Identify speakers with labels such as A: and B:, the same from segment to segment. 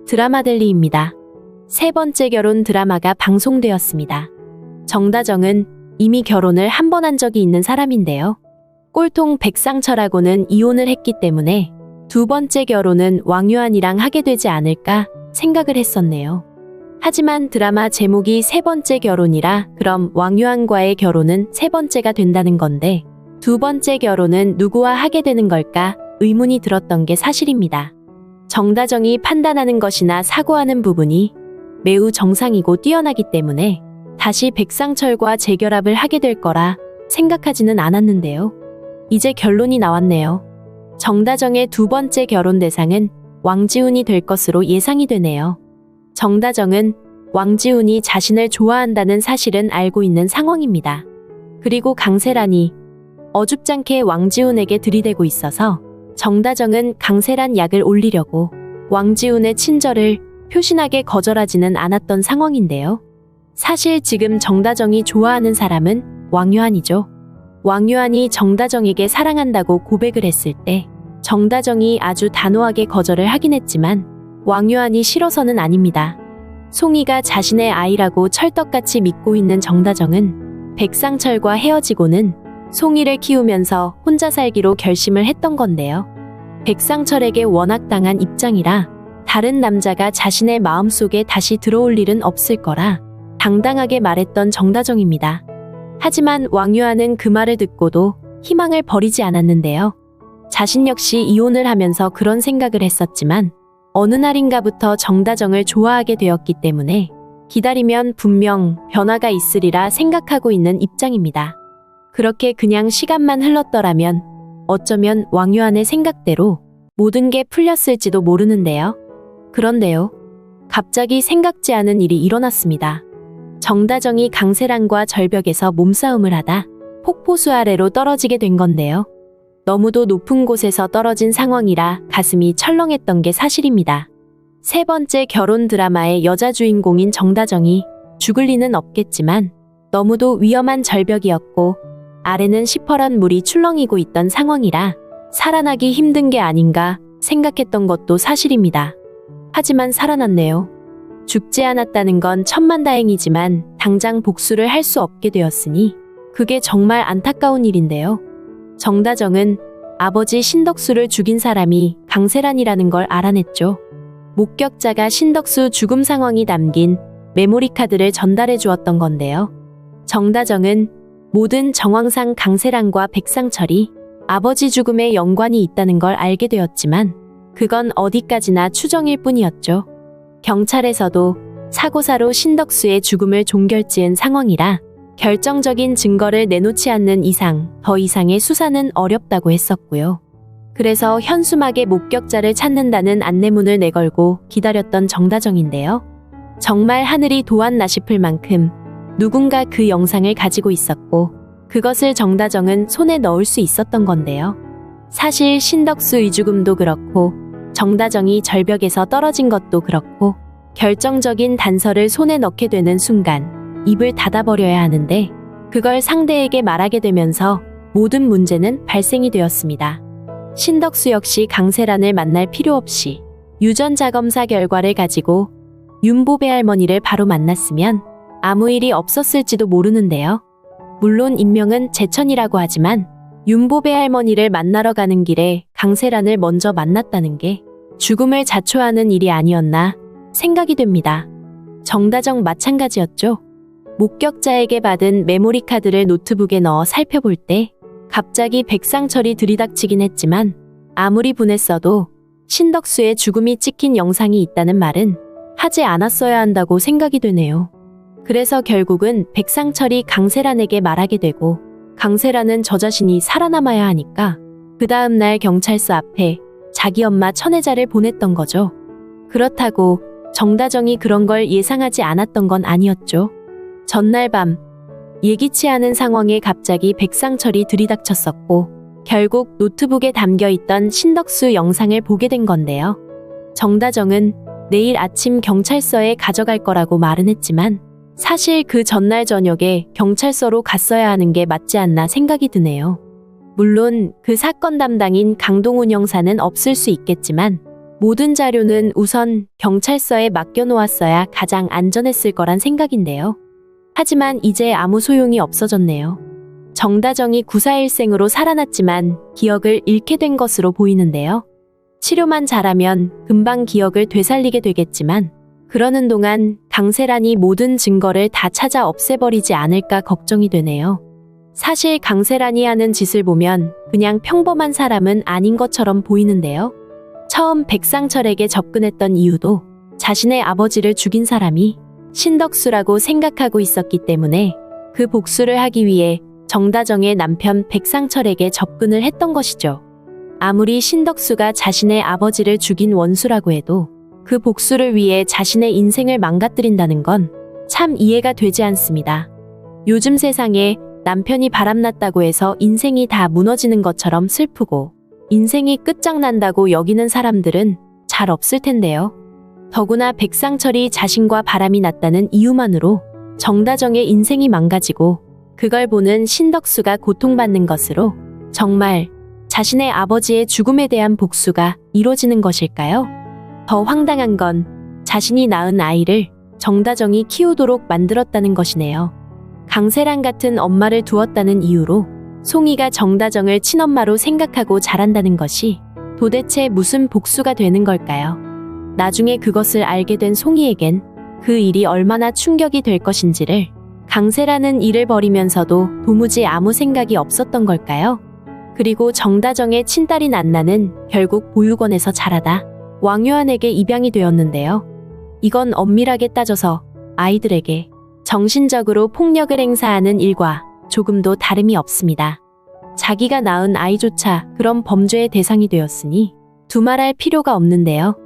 A: 드라마델리입니다. 세 번째 결혼 드라마가 방송되었습니다. 정다정은 이미 결혼을 한 번 한 적이 있는 사람인데요. 꼴통 백상철하고는 이혼을 했기 때문에 두 번째 결혼은 왕유한이랑 하게 되지 않을까 생각을 했었네요. 하지만 드라마 제목이 세 번째 결혼이라 그럼 왕유한과의 결혼은 세 번째가 된다는 건데 두 번째 결혼은 누구와 하게 되는 걸까 의문이 들었던 게 사실입니다. 정다정이 판단하는 것이나 사고하는 부분이 매우 정상이고 뛰어나기 때문에 다시 백상철과 재결합을 하게 될 거라 생각하지는 않았는데요. 이제 결론이 나왔네요. 정다정의 두 번째 결혼 대상은 왕지훈이 될 것으로 예상이 되네요. 정다정은 왕지훈이 자신을 좋아한다는 사실은 알고 있는 상황입니다. 그리고 강세란이 어줍잖게 왕지훈에게 들이대고 있어서 정다정은 강세란 약을 올리려고 왕지훈의 친절을 표신하게 거절하지는 않았던 상황인데요. 사실 지금 정다정이 좋아하는 사람은 왕유한이죠. 왕유한이 정다정에게 사랑한다고 고백을 했을 때 정다정이 아주 단호하게 거절을 하긴 했지만 왕유한이 싫어서는 아닙니다. 송이가 자신의 아이라고 철떡같이 믿고 있는 정다정은 백상철과 헤어지고는 송이를 키우면서 혼자 살기로 결심을 했던 건데요. 백상철에게 워낙 당한 입장이라 다른 남자가 자신의 마음속에 다시 들어올 일은 없을 거라 당당하게 말했던 정다정입니다. 하지만 왕유한은 그 말을 듣고도 희망을 버리지 않았는데요. 자신 역시 이혼을 하면서 그런 생각을 했었지만 어느 날인가부터 정다정을 좋아하게 되었기 때문에 기다리면 분명 변화가 있으리라 생각하고 있는 입장입니다. 그렇게 그냥 시간만 흘렀더라면 어쩌면 왕유한의 생각대로 모든 게 풀렸을지도 모르는데요. 그런데요. 갑자기 생각지 않은 일이 일어났습니다. 정다정이 강세란과 절벽에서 몸싸움을 하다 폭포수 아래로 떨어지게 된 건데요. 너무도 높은 곳에서 떨어진 상황이라 가슴이 철렁했던 게 사실입니다. 세 번째 결혼 드라마의 여자 주인공인 정다정이 죽을 리는 없겠지만 너무도 위험한 절벽이었고 아래는 시퍼런 물이 출렁이고 있던 상황이라 살아나기 힘든 게 아닌가 생각했던 것도 사실입니다. 하지만 살아났네요. 죽지 않았다는 건 천만다행이지만 당장 복수를 할 수 없게 되었으니 그게 정말 안타까운 일인데요. 정다정은 아버지 신덕수를 죽인 사람이 강세란이라는 걸 알아냈죠. 목격자가 신덕수 죽음 상황이 담긴 메모리 카드를 전달해 주었던 건데요. 정다정은 모든 정황상 강세란과 백상철이 아버지 죽음에 연관이 있다는 걸 알게 되었지만 그건 어디까지나 추정일 뿐이었죠. 경찰에서도 사고사로 신덕수의 죽음을 종결지은 상황이라 결정적인 증거를 내놓지 않는 이상 더 이상의 수사는 어렵다고 했었고요. 그래서 현수막의 목격자를 찾는다는 안내문을 내걸고 기다렸던 정다정인데요. 정말 하늘이 도왔나 싶을 만큼 누군가 그 영상을 가지고 있었고 그것을 정다정은 손에 넣을 수 있었던 건데요. 사실 신덕수의 죽음도 그렇고 정다정이 절벽에서 떨어진 것도 그렇고 결정적인 단서를 손에 넣게 되는 순간 입을 닫아버려야 하는데 그걸 상대에게 말하게 되면서 모든 문제는 발생이 되었습니다. 신덕수 역시 강세란을 만날 필요 없이 유전자 검사 결과를 가지고 윤보배 할머니를 바로 만났으면 아무 일이 없었을지도 모르는데요. 물론 인명은 제천이라고 하지만 윤보배 할머니를 만나러 가는 길에 강세란을 먼저 만났다는 게 죽음을 자초하는 일이 아니었나 생각이 됩니다. 정다정 마찬가지였죠. 목격자에게 받은 메모리 카드를 노트북에 넣어 살펴볼 때 갑자기 백상철이 들이닥치긴 했지만 아무리 분했어도 신덕수의 죽음이 찍힌 영상이 있다는 말은 하지 않았어야 한다고 생각이 되네요. 그래서 결국은 백상철이 강세란에게 말하게 되고 강세란은 저 자신이 살아남아야 하니까 그 다음날 경찰서 앞에 자기 엄마 천혜자를 보냈던 거죠. 그렇다고 정다정이 그런 걸 예상하지 않았던 건 아니었죠. 전날 밤 예기치 않은 상황에 갑자기 백상철이 들이닥쳤었고 결국 노트북에 담겨있던 신덕수 영상을 보게 된 건데요. 정다정은 내일 아침 경찰서에 가져갈 거라고 말은 했지만 사실 그 전날 저녁에 경찰서로 갔어야 하는 게 맞지 않나 생각이 드네요. 물론 그 사건 담당인 강동훈 형사는 없을 수 있겠지만 모든 자료는 우선 경찰서에 맡겨놓았어야 가장 안전했을 거란 생각인데요. 하지만 이제 아무 소용이 없어졌네요. 정다정이 구사일생으로 살아났지만 기억을 잃게 된 것으로 보이는데요. 치료만 잘하면 금방 기억을 되살리게 되겠지만 그러는 동안 강세란이 모든 증거를 다 찾아 없애버리지 않을까 걱정이 되네요. 사실 강세란이 하는 짓을 보면 그냥 평범한 사람은 아닌 것처럼 보이는데요. 처음 백상철에게 접근했던 이유도 자신의 아버지를 죽인 사람이 신덕수라고 생각하고 있었기 때문에 그 복수를 하기 위해 정다정의 남편 백상철에게 접근을 했던 것이죠. 아무리 신덕수가 자신의 아버지를 죽인 원수라고 해도 그 복수를 위해 자신의 인생을 망가뜨린다는 건 참 이해가 되지 않습니다. 요즘 세상에 남편이 바람났다고 해서 인생이 다 무너지는 것처럼 슬프고 인생이 끝장난다고 여기는 사람들은 잘 없을 텐데요. 더구나 백상철이 자신과 바람이 났다는 이유만으로 정다정의 인생이 망가지고 그걸 보는 신덕수가 고통받는 것으로 정말 자신의 아버지의 죽음에 대한 복수가 이루어지는 것일까요? 더 황당한 건 자신이 낳은 아이를 정다정이 키우도록 만들었다는 것이네요. 강세란 같은 엄마를 두었다는 이유로 송이가 정다정을 친엄마로 생각하고 자란다는 것이 도대체 무슨 복수가 되는 걸까요? 나중에 그것을 알게 된 송이에겐 그 일이 얼마나 충격이 될 것인지를 강세라는 일을 벌이면서도 도무지 아무 생각이 없었던 걸까요? 그리고 정다정의 친딸인 안나는 결국 보육원에서 자라다 왕유한에게 입양이 되었는데요. 이건 엄밀하게 따져서 아이들에게 정신적으로 폭력을 행사하는 일과 조금도 다름이 없습니다. 자기가 낳은 아이조차 그런 범죄의 대상이 되었으니 두말할 필요가 없는데요.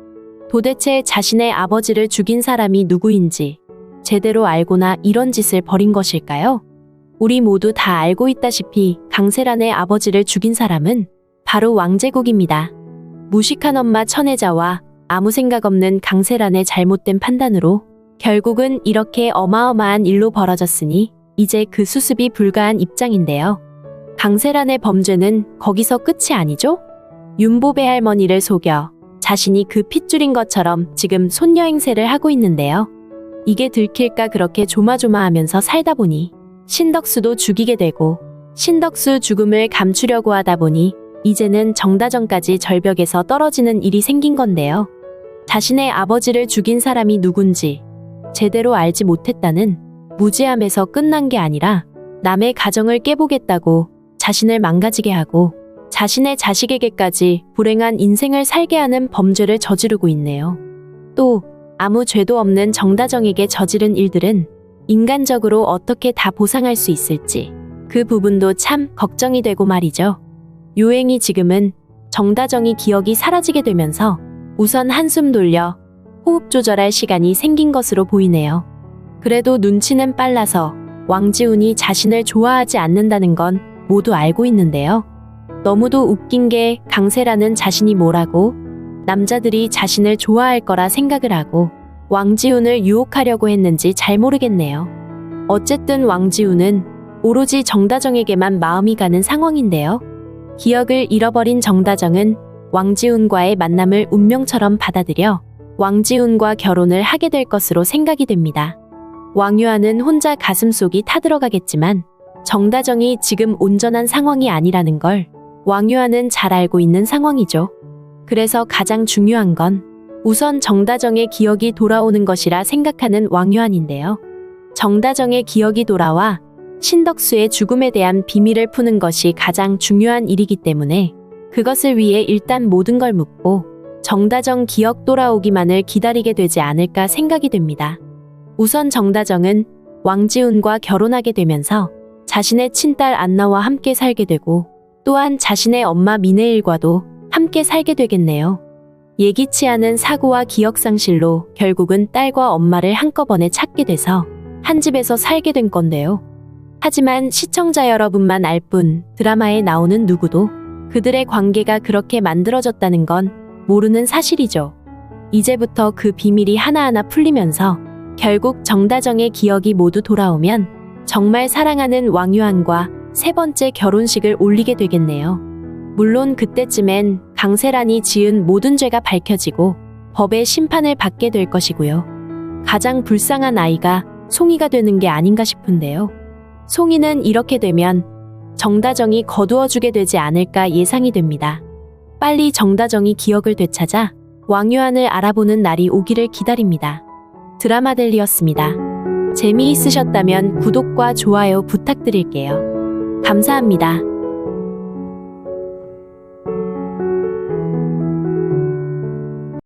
A: 도대체 자신의 아버지를 죽인 사람이 누구인지 제대로 알고나 이런 짓을 벌인 것일까요? 우리 모두 다 알고 있다시피 강세란의 아버지를 죽인 사람은 바로 왕제국입니다. 무식한 엄마 천혜자와 아무 생각 없는 강세란의 잘못된 판단으로 결국은 이렇게 어마어마한 일로 벌어졌으니 이제 그 수습이 불가한 입장인데요. 강세란의 범죄는 거기서 끝이 아니죠? 윤보배 할머니를 속여 자신이 그 핏줄인 것처럼 지금 손녀 행세를 하고 있는데요. 이게 들킬까 그렇게 조마조마하면서 살다 보니 신덕수도 죽이게 되고 신덕수 죽음을 감추려고 하다 보니 이제는 정다정까지 절벽에서 떨어지는 일이 생긴 건데요. 자신의 아버지를 죽인 사람이 누군지 제대로 알지 못했다는 무지함에서 끝난 게 아니라 남의 가정을 깨보겠다고 자신을 망가지게 하고 자신의 자식에게까지 불행한 인생을 살게 하는 범죄를 저지르고 있네요. 또 아무 죄도 없는 정다정에게 저지른 일들은 인간적으로 어떻게 다 보상할 수 있을지 그 부분도 참 걱정이 되고 말이죠. 요행이 지금은 정다정이 기억이 사라지게 되면서 우선 한숨 돌려 호흡 조절할 시간이 생긴 것으로 보이네요. 그래도 눈치는 빨라서 왕지훈이 자신을 좋아하지 않는다는 건 모두 알고 있는데요. 너무도 웃긴 게 강세라는 자신이 뭐라고 남자들이 자신을 좋아할 거라 생각을 하고 왕지훈을 유혹하려고 했는지 잘 모르겠네요. 어쨌든 왕지훈은 오로지 정다정에게만 마음이 가는 상황인데요. 기억을 잃어버린 정다정은 왕지훈과의 만남을 운명처럼 받아들여 왕지훈과 결혼을 하게 될 것으로 생각이 됩니다. 왕유아는 혼자 가슴속이 타들어가겠지만 정다정이 지금 온전한 상황이 아니라는 걸 왕유아는 잘 알고 있는 상황이죠. 그래서 가장 중요한 건 우선 정다정의 기억이 돌아오는 것이라 생각하는 왕유한인데요. 정다정의 기억이 돌아와 신덕수의 죽음에 대한 비밀을 푸는 것이 가장 중요한 일이기 때문에 그것을 위해 일단 모든 걸 묻고 정다정 기억 돌아오기만을 기다리게 되지 않을까 생각이 됩니다. 우선 정다정은 왕지훈과 결혼하게 되면서 자신의 친딸 안나와 함께 살게 되고 또한 자신의 엄마 미네일과도 함께 살게 되겠네요. 예기치 않은 사고와 기억상실로 결국은 딸과 엄마를 한꺼번에 찾게 돼서 한 집에서 살게 된 건데요. 하지만 시청자 여러분만 알 뿐 드라마에 나오는 누구도 그들의 관계가 그렇게 만들어졌다는 건 모르는 사실이죠. 이제부터 그 비밀이 하나하나 풀리면서 결국 정다정의 기억이 모두 돌아오면 정말 사랑하는 왕유한과 세 번째 결혼식을 올리게 되겠네요. 물론 그때쯤엔 강세란이 지은 모든 죄가 밝혀지고 법의 심판을 받게 될 것이고요. 가장 불쌍한 아이가 송이가 되는 게 아닌가 싶은데요. 송이는 이렇게 되면 정다정이 거두어주게 되지 않을까 예상이 됩니다. 빨리 정다정이 기억을 되찾아 왕유한을 알아보는 날이 오기를 기다립니다. 드라마델리였습니다. 재미있으셨다면 구독과 좋아요 부탁드릴게요. 감사합니다.